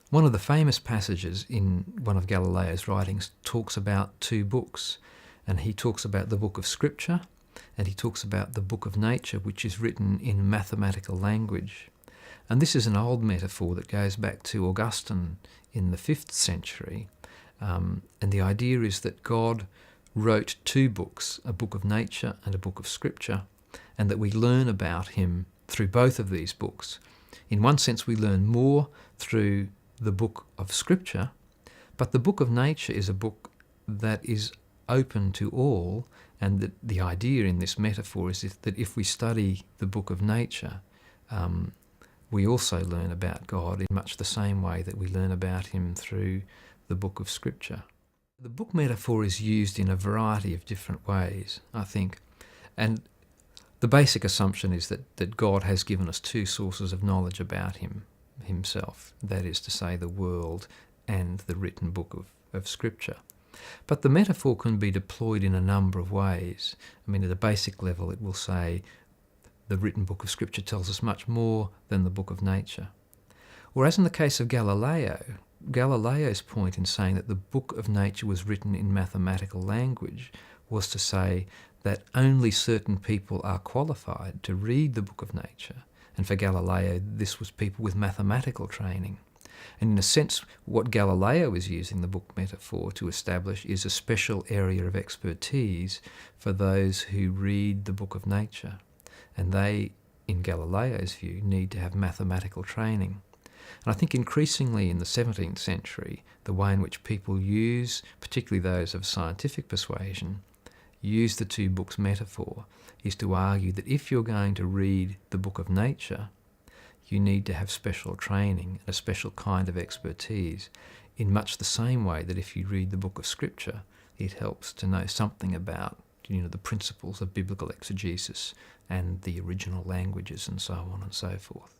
One of the famous passages in one of Galileo's writings talks about two books, and he talks about the book of Scripture and he talks about the book of nature, which is written in mathematical language. And this is an old metaphor that goes back to Augustine in the 5th century. And the idea is that God wrote two books, a book of nature and a book of Scripture, and that we learn about him through both of these books. In one sense, we learn more through the book of Scripture, but the book of nature is a book that is open to all, and that the idea in this metaphor is that if we study the book of nature, we also learn about God in much the same way that we learn about him through the book of Scripture. The book metaphor is used in a variety of different ways, I think, and the basic assumption is that God has given us two sources of knowledge about himself, that is to say the world and the written book of Scripture. But the metaphor can be deployed in a number of ways. I mean, at a basic level it will say the written book of Scripture tells us much more than the book of nature. Whereas in the case of Galileo, Galileo's point in saying that the book of nature was written in mathematical language was to say that only certain people are qualified to read the book of nature. And for Galileo, this was people with mathematical training. And in a sense, what Galileo is using the book metaphor to establish is a special area of expertise for those who read the book of nature. And they, in Galileo's view, need to have mathematical training. And I think increasingly in the 17th century, the way in which people use, particularly those of scientific persuasion, use the two books metaphor is to argue that if you're going to read the book of nature, you need to have special training, a special kind of expertise, in much the same way that if you read the book of Scripture, it helps to know something about, the principles of biblical exegesis and the original languages and so on and so forth.